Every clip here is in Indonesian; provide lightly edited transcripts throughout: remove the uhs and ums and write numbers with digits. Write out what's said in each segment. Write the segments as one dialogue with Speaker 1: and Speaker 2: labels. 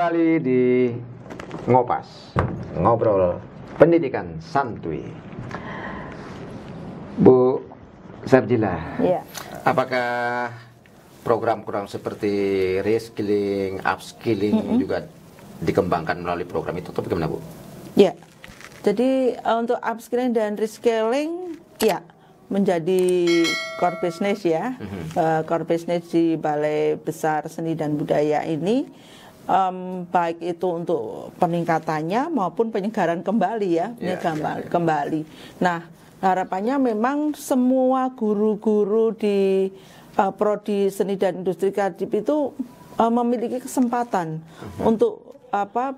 Speaker 1: kembali di Ngopas, ngobrol pendidikan santuy. Bu Sarjila,
Speaker 2: ya.
Speaker 1: Apakah program-program seperti reskilling, upskilling juga dikembangkan melalui program itu atau bagaimana, Bu?
Speaker 2: Ya, jadi untuk upskilling dan reskilling ya menjadi core business ya. Core business di Balai Besar Seni dan Budaya ini, baik itu untuk peningkatannya maupun penyegaran kembali ya, kembali. Nah, harapannya memang semua guru-guru di prodi seni dan industri kreatif itu memiliki kesempatan untuk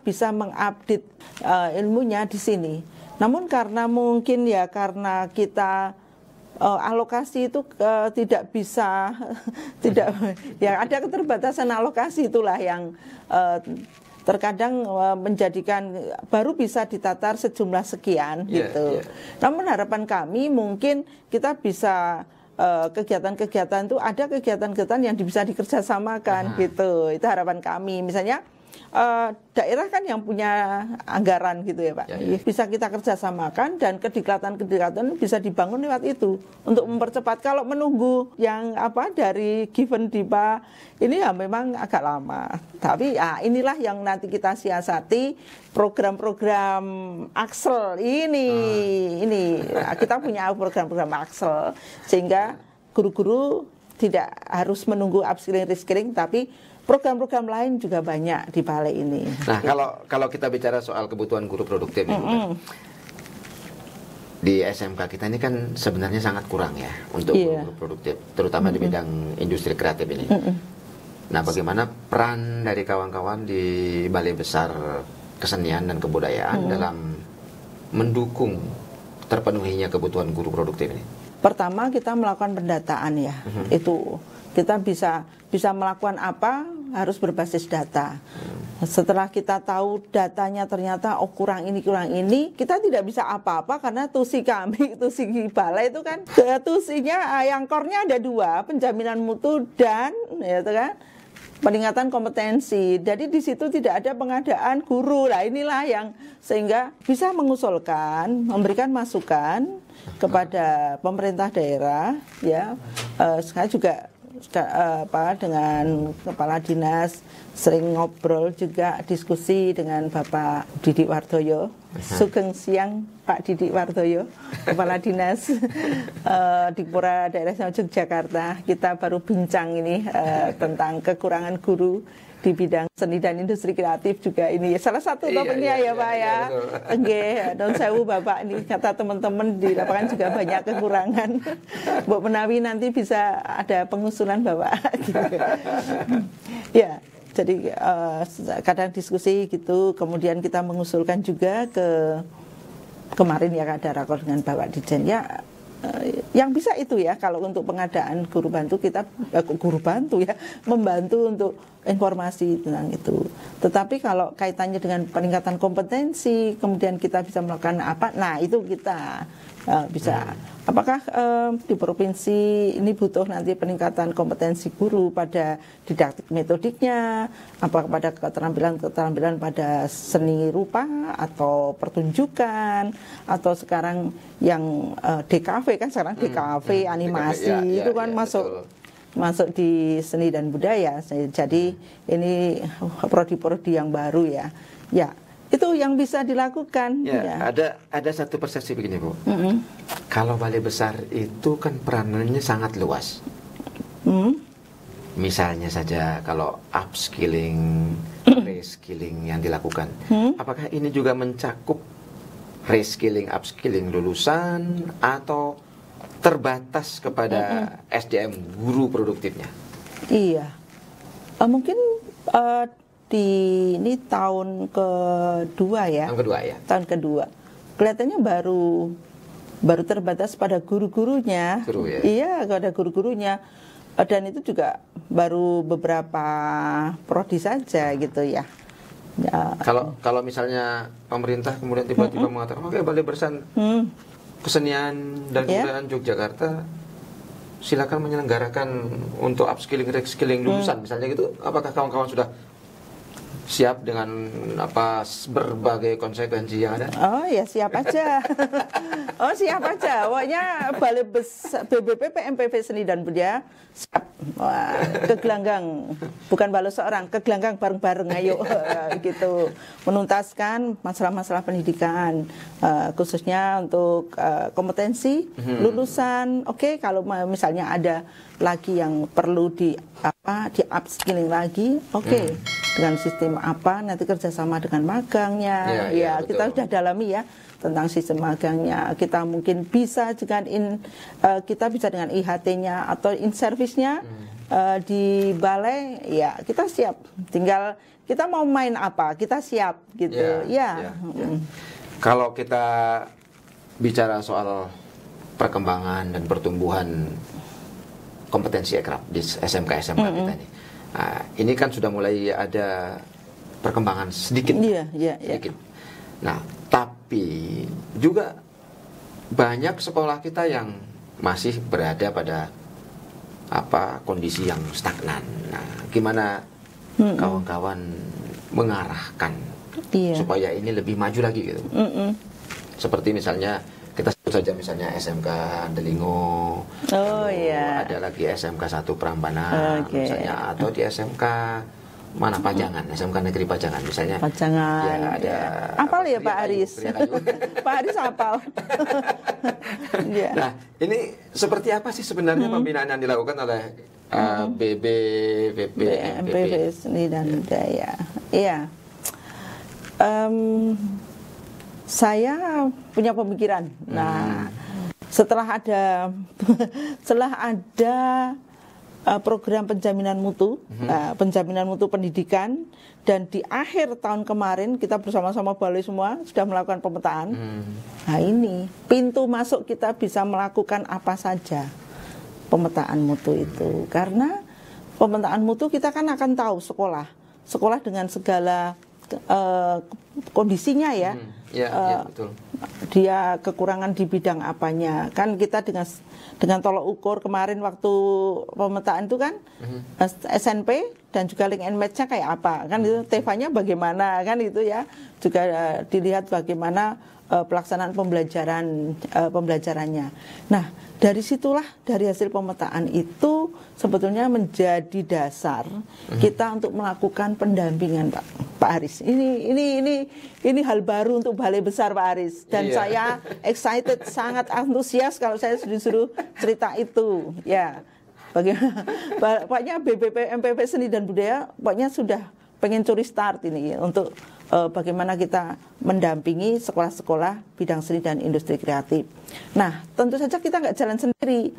Speaker 2: bisa mengupdate ilmunya di sini. Namun karena mungkin ya karena kita alokasi itu tidak bisa tidak ya ada keterbatasan alokasi, itulah yang terkadang menjadikan baru bisa ditatar sejumlah sekian gitu. Namun harapan kami mungkin kita bisa kegiatan-kegiatan itu ada kegiatan-kegiatan yang bisa dikerjasamakan gitu. Itu harapan kami. Misalnya daerah kan yang punya anggaran gitu ya Pak, bisa kita kerjasamakan dan kedekatan-kedekatan bisa dibangun lewat itu untuk mempercepat. Kalau menunggu yang dari Given Dipa ini ya memang agak lama, tapi inilah yang nanti kita siasati, program-program Axel ini kita punya program-program Axel sehingga guru-guru tidak harus menunggu upskilling reskilling, tapi program-program lain juga banyak di balai ini.
Speaker 1: Nah, kalau kita bicara soal kebutuhan guru produktif di SMK kita ini kan sebenarnya sangat kurang ya untuk guru produktif, terutama di bidang industri kreatif ini. Nah, bagaimana peran dari kawan-kawan di Balai Besar Kesenian dan Kebudayaan dalam mendukung terpenuhinya kebutuhan guru produktif ini?
Speaker 2: Pertama, kita melakukan pendataan ya. Itu kita bisa melakukan apa harus berbasis data. Setelah kita tahu datanya ternyata kurang ini, kita tidak bisa apa-apa karena tusi kami, tusi balai itu kan tusinya yang core-nya ada 2, penjaminan mutu dan peningkatan kompetensi. Jadi di situ tidak ada pengadaan guru. Nah, inilah yang sehingga bisa mengusulkan, memberikan masukan kepada pemerintah daerah ya. Saya juga dengan kepala dinas sering ngobrol juga, diskusi dengan Bapak Didik Wardoyo. Sugeng siang Pak Didik Wardoyo, kepala dinas Dikpora Daerah Yogyakarta. Kita baru bincang ini tentang kekurangan guru di bidang seni dan industri kreatif juga ini salah satu topiknya Pak ya. Don sewu Bapak, ini kata teman-teman di lapangan juga banyak kekurangan. Bu Menawi nanti bisa ada pengusulan Bapak. Ya, jadi kadang diskusi gitu, kemudian kita mengusulkan juga kemarin ya ada rakor dengan Bapak Dijen ya. Yang bisa itu ya, kalau untuk pengadaan guru bantu kita membantu untuk informasi tentang itu. Tetapi kalau kaitannya dengan peningkatan kompetensi, kemudian kita bisa melakukan apa? Nah, itu kita bisa. Apakah di provinsi ini butuh nanti peningkatan kompetensi guru pada didaktik metodiknya, apa pada keterampilan pada seni rupa atau pertunjukan, atau sekarang yang DKV kan sekarang DKV animasi itu kan masuk di seni dan budaya. Jadi ini prodi-prodi yang baru ya. Ya, itu yang bisa dilakukan.
Speaker 1: Ya. Ada satu persepsi begini Bu. Kalau balai besar itu kan peranannya sangat luas. Misalnya saja kalau upskilling, reskilling yang dilakukan, apakah ini juga mencakup reskilling, upskilling lulusan atau terbatas kepada SDM guru produktifnya?
Speaker 2: Iya, mungkin ini tahun kedua ya. Tahun kedua. Kelihatannya baru terbatas pada guru-gurunya. Iya, ada guru-gurunya. Dan itu juga baru beberapa prodi saja gitu ya.
Speaker 1: Kalau misalnya pemerintah kemudian tiba-tiba mengatakan, oke, Balai Besar Kesenian dan Kebudayaan Yogyakarta silakan menyelenggarakan untuk upskilling, reskilling lulusan misalnya gitu, apakah kawan-kawan sudah siap dengan berbagai konsekuensi yang ada?
Speaker 2: Oh ya siap aja. Oh siap aja. Pokoknya Balai Besar BBP PMPV Seni dan Budaya siap. Wah, ke gelanggang, bukan balu seorang, ke gelanggang bareng-bareng, ayo gitu, menuntaskan masalah-masalah pendidikan, khususnya untuk kompetensi lulusan. Oke, kalau misalnya ada lagi yang perlu di upskilling lagi, oke. Dengan sistem apa, nanti kerjasama dengan magangnya, ya kita sudah dalami ya tentang sistem magangnya. Kita mungkin bisa dengan kita bisa dengan IHT-nya atau in service-nya di balai, ya kita siap. Tinggal kita mau main apa, kita siap gitu. Ya.
Speaker 1: Kalau kita bicara soal perkembangan dan pertumbuhan kompetensi akrab di SMK-SMK kita ini. Nah, ini kan sudah mulai ada perkembangan sedikit. Sedikit. Nah, tapi juga banyak sekolah kita yang masih berada pada kondisi yang stagnan. Nah, gimana kawan-kawan mengarahkan supaya ini lebih maju lagi gitu? Seperti misalnya kita sebut saja misalnya SMK Delingo, ada lagi SMK 1 Prambanan misalnya, atau di SMK mana Pajangan, SMK Negeri Pajangan misalnya.
Speaker 2: Pajangan. Ya ada. Apal ya Pak Aris? Pak Aris apal.
Speaker 1: Nah, ini seperti apa sih sebenarnya pembinaan yang dilakukan oleh BMPV
Speaker 2: Seni dan Budaya? Iya. Saya punya pemikiran. Nah, setelah ada program penjaminan mutu, penjaminan mutu pendidikan, dan di akhir tahun kemarin kita bersama-sama balai semua sudah melakukan pemetaan. Nah ini pintu masuk kita bisa melakukan apa saja pemetaan mutu itu, karena pemetaan mutu kita kan akan tahu sekolah dengan segala kondisinya ya.
Speaker 1: Betul.
Speaker 2: Dia kekurangan di bidang apanya, kan kita dengan tolok ukur kemarin waktu pemetaan itu kan SNP dan juga link and match-nya kayak apa, kan itu TEFA-nya bagaimana, kan itu ya juga dilihat bagaimana pelaksanaan pembelajarannya. Nah, dari situlah, dari hasil pemetaan itu sebetulnya menjadi dasar kita untuk melakukan pendampingan, Pak Aris. Ini hal baru untuk Balai Besar, Pak Aris. Dan saya excited, sangat antusias kalau saya disuruh cerita itu. Ya, pokoknya BBP MPV Seni dan Budaya pokoknya sudah pengen curi start ini untuk bagaimana kita mendampingi sekolah-sekolah bidang seni dan industri kreatif. Nah, tentu saja kita nggak jalan sendiri.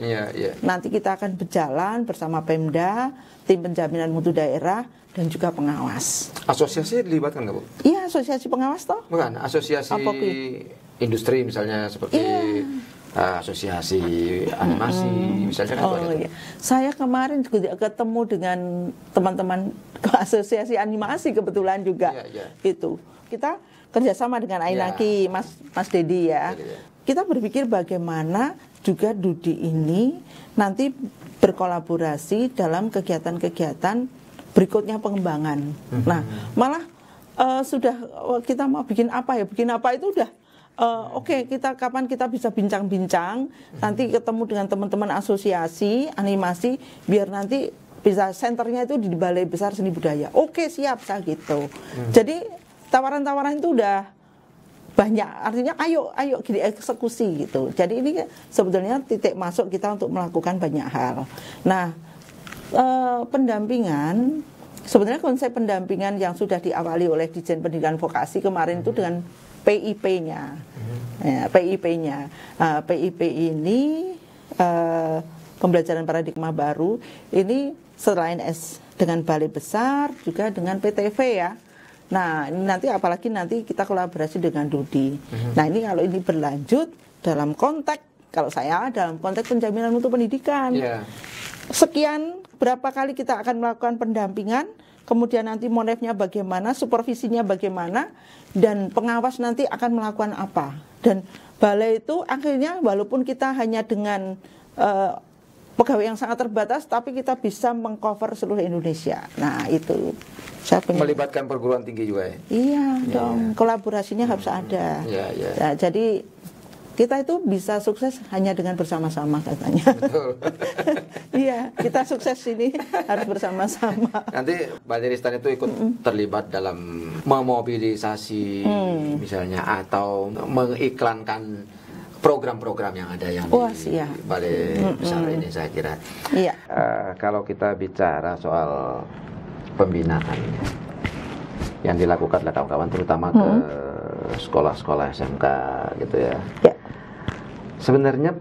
Speaker 2: Nanti kita akan berjalan bersama Pemda, tim penjaminan mutu daerah, dan juga pengawas.
Speaker 1: Asosiasi dilibatkan nggak, Bu?
Speaker 2: Iya, asosiasi pengawas toh.
Speaker 1: Bukan, asosiasi industri misalnya seperti asosiasi animasi misalnya kan
Speaker 2: Saya kemarin juga ketemu dengan teman-teman asosiasi animasi kebetulan juga. Itu kita kerjasama dengan Ainaki, Mas Dedi ya. Kita berpikir bagaimana juga Dudi ini nanti berkolaborasi dalam kegiatan-kegiatan berikutnya pengembangan. Nah, malah sudah kita mau bikin apa itu udah oke, kapan kita bisa bincang-bincang, nanti ketemu dengan teman-teman asosiasi animasi, biar nanti bisa senternya itu di Balai Besar Seni Budaya. Oke, siap, saya gitu. Jadi tawaran-tawaran itu udah banyak, artinya ayo gini eksekusi gitu. Jadi ini sebetulnya titik masuk kita untuk melakukan banyak hal. Nah, pendampingan, sebenarnya konsep pendampingan yang sudah diawali oleh Ditjen Pendidikan Vokasi kemarin itu dengan PIP-nya. PIP-nya. PIP ini pembelajaran paradigma baru. Ini selain dengan Balai Besar juga dengan PTV ya. Nah, ini nanti apalagi nanti kita kolaborasi dengan Dudi. Nah, ini kalau ini berlanjut dalam konteks, kalau saya dalam konteks penjaminan mutu pendidikan. Sekian berapa kali kita akan melakukan pendampingan, kemudian nanti monefnya bagaimana, supervisinya bagaimana, dan pengawas nanti akan melakukan apa. Dan balai itu akhirnya walaupun kita hanya dengan pegawai yang sangat terbatas, tapi kita bisa mengcover seluruh Indonesia. Nah, itu.
Speaker 1: Melibatkan perguruan tinggi juga ya?
Speaker 2: Iya dong, kolaborasinya harus ada. Nah, jadi kita itu bisa sukses hanya dengan bersama-sama katanya.
Speaker 1: Betul.
Speaker 2: Iya, kita sukses ini harus bersama-sama.
Speaker 1: Nanti Baliristan itu ikut terlibat dalam memobilisasi misalnya, atau mengiklankan program-program yang ada yang di Balai Besar ini, saya kira.
Speaker 2: Iya.
Speaker 1: Kalau kita bicara soal pembinaan yang dilakukan oleh kawan-kawan, terutama ke sekolah-sekolah SMK gitu ya. Sebenarnya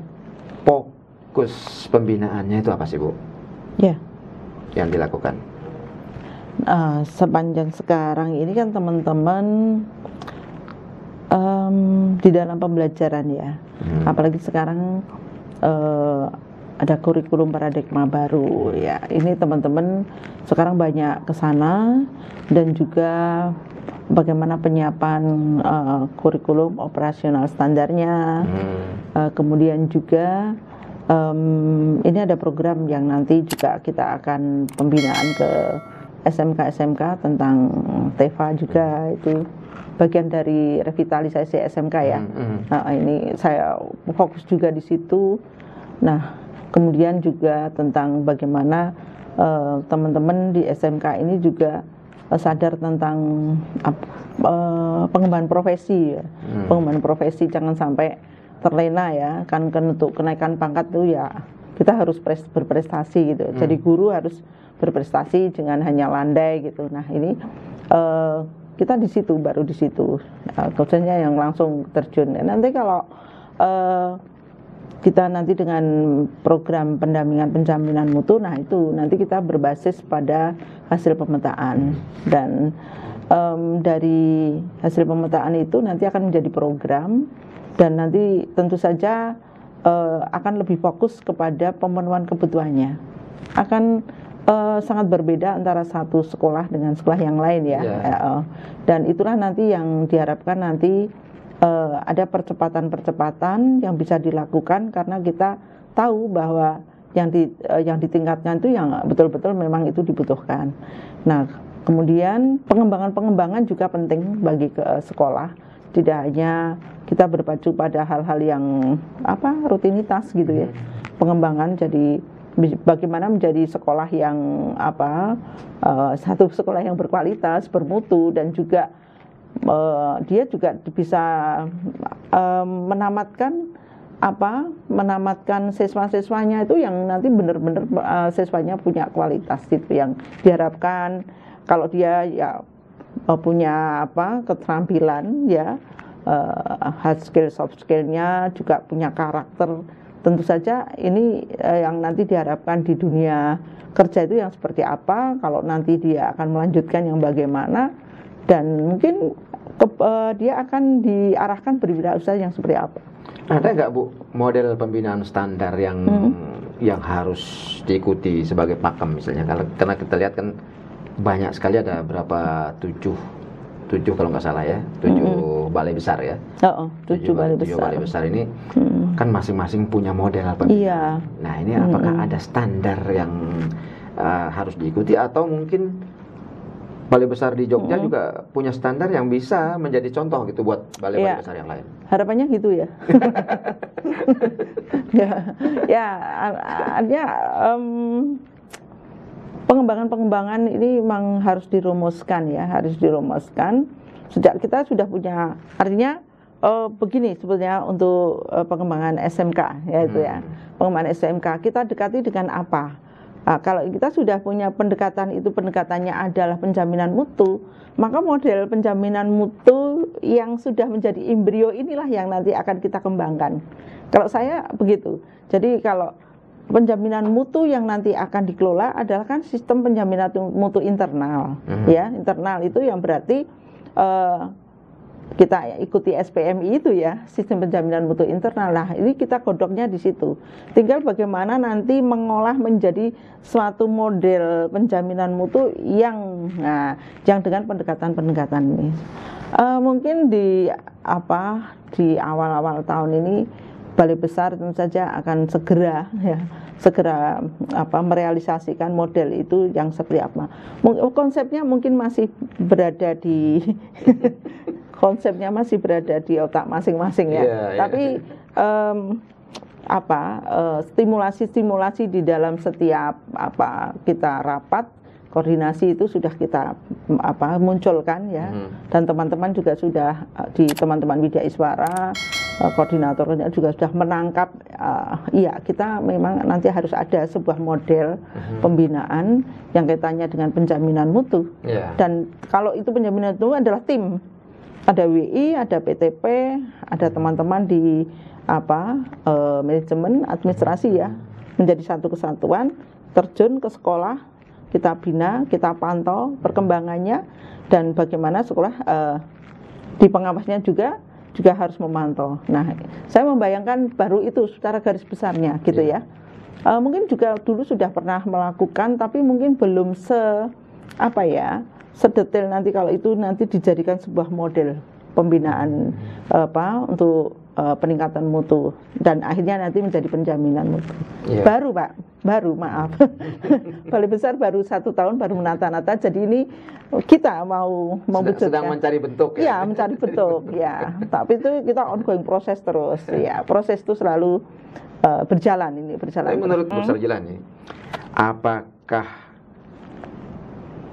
Speaker 1: fokus pembinaannya itu apa sih, Bu? Yang dilakukan?
Speaker 2: Sepanjang sekarang ini kan teman-teman di dalam pembelajaran ya, apalagi sekarang ada kurikulum paradigma baru ya. Ini teman-teman sekarang banyak ke sana, dan juga bagaimana penyiapan kurikulum operasional standarnya. Kemudian juga ini ada program yang nanti juga kita akan pembinaan ke SMK-SMK tentang TEVA juga, itu bagian dari revitalisasi SMK ya. Nah, ini saya fokus juga di situ. Nah, kemudian juga tentang bagaimana teman-teman di SMK ini juga sadar tentang pengembangan profesi ya. Pengembangan profesi, jangan sampai terlena ya, kan untuk kenaikan pangkat tuh ya kita harus berprestasi gitu. Jadi guru harus berprestasi, jangan hanya landai gitu. Nah, ini kita di situ, baru di situ khususnya yang langsung terjun. Nanti kalau kita nanti dengan program pendampingan penjaminan mutu, nah itu nanti kita berbasis pada hasil pemetaan, dan dari hasil pemetaan itu nanti akan menjadi program, dan nanti tentu saja akan lebih fokus kepada pemenuhan kebutuhannya. Akan sangat berbeda antara satu sekolah dengan sekolah yang lain ya. Dan itulah nanti yang diharapkan nanti ada percepatan-percepatan yang bisa dilakukan, karena kita tahu bahwa yang ditingkatkan itu yang betul-betul memang itu dibutuhkan. Nah, kemudian pengembangan juga penting bagi sekolah. Tidak hanya kita berpacu pada hal-hal yang rutinitas gitu ya. Pengembangan, jadi bagaimana menjadi sekolah yang satu sekolah yang berkualitas, bermutu, dan juga dia juga bisa menamatkan siswa-siswanya itu yang nanti benar-benar siswanya punya kualitas, itu yang diharapkan. Kalau dia ya punya keterampilan ya, hard skill, soft skillnya, juga punya karakter. Tentu saja ini yang nanti diharapkan di dunia kerja itu yang seperti apa, kalau nanti dia akan melanjutkan yang bagaimana, dan mungkin dia akan diarahkan berwirausaha yang seperti apa.
Speaker 1: Ada nggak, Bu, model pembinaan standar yang harus diikuti sebagai pakem misalnya? Karena kita lihat kan banyak sekali, ada berapa, tujuh kalau nggak salah ya, 7 balai besar ya.
Speaker 2: 7 balai besar.
Speaker 1: 7 balai besar ini kan masing-masing punya model pembinaan. Nah, ini apakah ada standar yang harus diikuti, atau mungkin balai besar di Jogja juga punya standar yang bisa menjadi contoh gitu buat balai-balai besar yang lain?
Speaker 2: Harapannya gitu ya. Artinya pengembangan ini memang harus dirumuskan ya, Sejak kita sudah punya, artinya begini sebetulnya untuk pengembangan SMK ya itu ya. Pengembangan SMK kita dekati dengan apa? Kalau kita sudah punya pendekatan, itu pendekatannya adalah penjaminan mutu, maka model penjaminan mutu yang sudah menjadi embrio inilah yang nanti akan kita kembangkan. Kalau saya begitu. Jadi kalau penjaminan mutu yang nanti akan dikelola adalah kan sistem penjaminan mutu internal, ya, internal itu yang berarti kita ikuti SPMI itu ya, sistem penjaminan mutu internal. Nah, ini kita godoknya di situ. Tinggal bagaimana nanti mengolah menjadi suatu model penjaminan mutu yang dengan pendekatan-pendekatan ini. Mungkin di awal-awal tahun ini Balai Besar tentu saja akan segera merealisasikan model itu yang seperti apa. Konsepnya mungkin masih berada di konsepnya masih berada di otak masing-masing ya. Tapi stimulasi-stimulasi di dalam setiap kita rapat koordinasi itu sudah kita munculkan ya. Dan teman-teman juga sudah di teman-teman Widya Iswara koordinatornya juga sudah menangkap kita memang nanti harus ada sebuah model pembinaan yang kaitannya dengan penjaminan mutu. Dan kalau itu penjaminan mutu adalah tim, ada WI, ada PTP, ada teman-teman di manajemen administrasi ya, menjadi satu kesatuan, terjun ke sekolah, kita bina, kita pantau perkembangannya, dan bagaimana sekolah di pengawasnya juga harus memantau. Nah, saya membayangkan baru itu secara garis besarnya gitu ya. Mungkin juga dulu sudah pernah melakukan, tapi mungkin belum sedetail nanti kalau itu nanti dijadikan sebuah model pembinaan untuk peningkatan mutu dan akhirnya nanti menjadi penjaminan mutu. Baru maaf. Balai Besar baru 1 tahun baru menata-nata, jadi ini kita mau mewujudkan.
Speaker 1: Sedang mencari bentuk
Speaker 2: ya. Mencari bentuk ya. Tapi itu kita ongoing proses terus ya. Proses itu selalu berjalan.
Speaker 1: Tapi menurut Bu Sarjila nih, apakah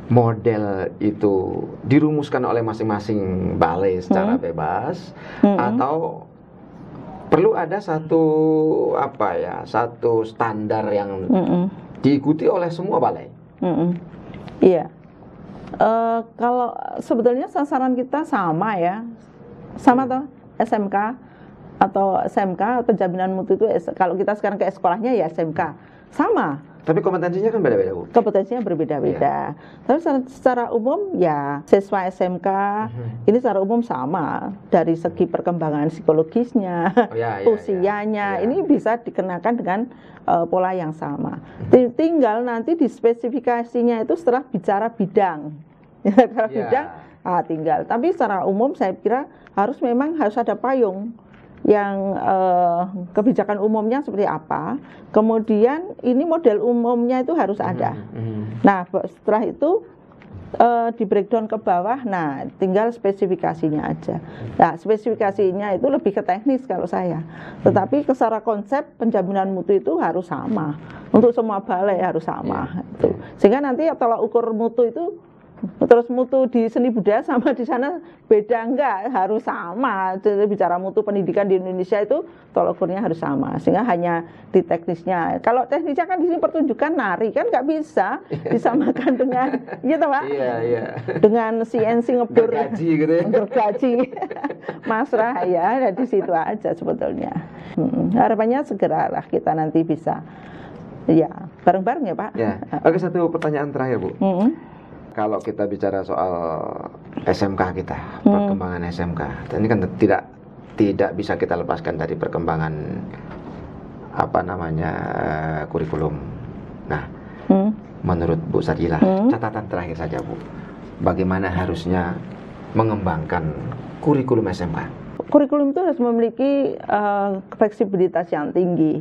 Speaker 1: model itu dirumuskan oleh masing-masing balai secara bebas atau perlu ada satu standar yang diikuti oleh semua balai?
Speaker 2: Iya. Kalau sebetulnya sasaran kita sama ya, sama toh SMK atau SMK penjaminan mutu itu kalau kita sekarang ke sekolahnya ya SMK sama.
Speaker 1: Tapi kompetensinya kan beda-beda, Bu.
Speaker 2: Kompetensinya berbeda-beda. Tapi secara umum ya siswa SMK ini secara umum sama dari segi perkembangan psikologisnya, usianya, ini bisa dikenakan dengan pola yang sama. Tinggal nanti di spesifikasinya itu setelah bicara bidang. Tinggal. Tapi secara umum saya kira harus ada payung yang kebijakan umumnya seperti apa, kemudian ini model umumnya itu harus ada. Nah setelah itu di breakdown ke bawah, nah tinggal spesifikasinya aja. Nah spesifikasinya itu lebih ke teknis kalau saya, tetapi secara konsep penjaminan mutu itu harus sama untuk semua balai, harus sama itu. Sehingga nanti tolak ukur mutu itu terus mutu di seni budaya sama di sana beda, enggak, harus sama. Jadi bicara mutu pendidikan di Indonesia itu tolak ukurnya harus sama, sehingga hanya di teknisnya. Kalau teknisnya kan di sini pertunjukan nari kan nggak bisa disamakan dengan Pak. Dengan CNC ngebur
Speaker 1: gergaji gitu ya.
Speaker 2: Gergaji masrah ya, di situ aja sebetulnya. Harapannya segeralah kita nanti bisa bareng-bareng ya Pak.
Speaker 1: Oke, satu pertanyaan terakhir Bu. Kalau kita bicara soal SMK kita, perkembangan SMK, ini kan tidak bisa kita lepaskan dari perkembangan kurikulum. Nah, menurut Bu Sarjila, catatan terakhir saja Bu, bagaimana harusnya mengembangkan kurikulum SMK?
Speaker 2: Kurikulum itu harus memiliki fleksibilitas yang tinggi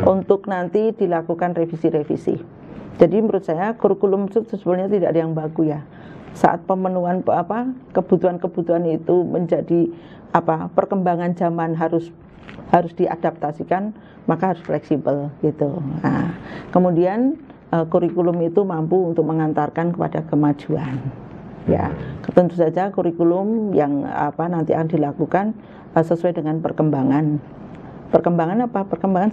Speaker 2: untuk nanti dilakukan revisi-revisi. Jadi menurut saya kurikulum itu sebenarnya tidak ada yang baku ya. Saat pemenuhan kebutuhan-kebutuhan itu menjadi perkembangan zaman harus diadaptasikan, maka harus fleksibel gitu. Nah, kemudian kurikulum itu mampu untuk mengantarkan kepada kemajuan. Ya, tentu saja kurikulum yang nanti akan dilakukan sesuai dengan perkembangan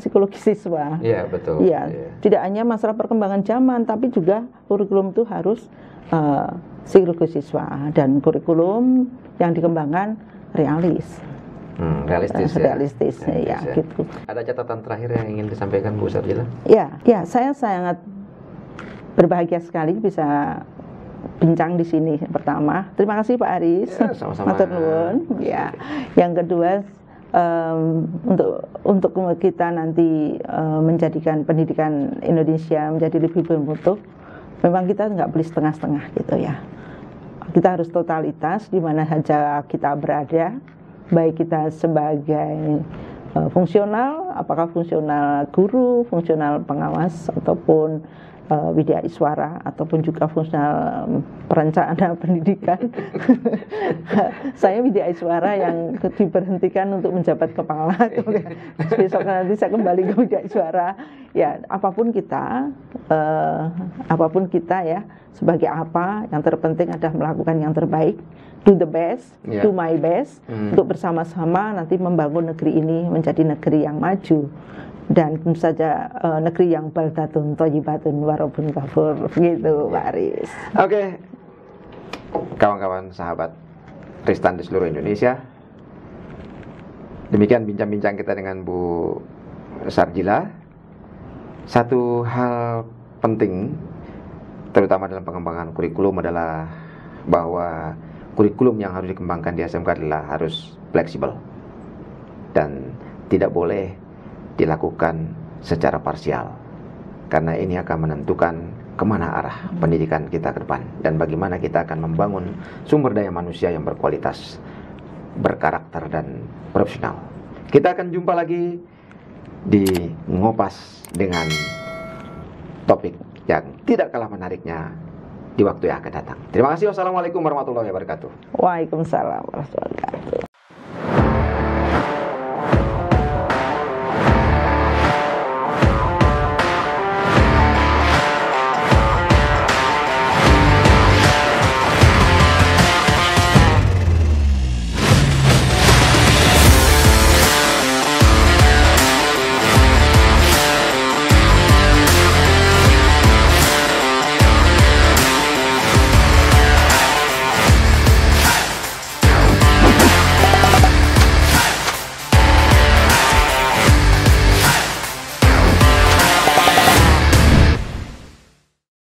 Speaker 2: psikologi siswa.
Speaker 1: Iya, betul.
Speaker 2: Iya, tidak hanya masalah perkembangan zaman, tapi juga kurikulum itu harus psikologi siswa, dan kurikulum yang dikembangkan realistis ya. Gitu.
Speaker 1: Ada catatan terakhir yang ingin disampaikan Bu Sarjila?
Speaker 2: Ya, saya sangat berbahagia sekali bisa bincang di sini. Pertama, terima kasih Pak Aris.
Speaker 1: Sama-sama.
Speaker 2: Matur nuwun. Ya. Yang kedua, untuk kita nanti menjadikan pendidikan Indonesia menjadi lebih bermutu, memang kita nggak boleh setengah-setengah gitu ya. Kita harus totalitas di mana saja kita berada, baik kita sebagai fungsional, apakah fungsional guru, fungsional pengawas, ataupun widya iswara, ataupun juga fungsional perencana pendidikan. Saya widya iswara yang diberhentikan untuk menjabat kepala. Besok nanti saya kembali ke widya iswara. Ya, apapun kita ya, sebagai apa, yang terpenting adalah melakukan yang terbaik, do the best, do my best, untuk bersama-sama nanti membangun negeri ini menjadi negeri yang maju. Dan tentu saja negeri yang baldatun thayyibatun warabun ghafur, begitu Pak Aris.
Speaker 1: Oke, kawan-kawan sahabat Ristan di seluruh Indonesia, demikian bincang-bincang kita dengan Bu Sarjila. Satu hal penting terutama dalam pengembangan kurikulum adalah bahwa kurikulum yang harus dikembangkan di SMK adalah harus fleksibel dan tidak boleh dilakukan secara parsial, karena ini akan menentukan kemana arah pendidikan kita ke depan dan bagaimana kita akan membangun sumber daya manusia yang berkualitas, berkarakter dan profesional. Kita akan jumpa lagi di Ngopas dengan topik yang tidak kalah menariknya di waktu yang akan datang. Terima kasih. Wassalamualaikum warahmatullahi wabarakatuh.
Speaker 2: Waalaikumsalam warahmatullahi wabarakatuh.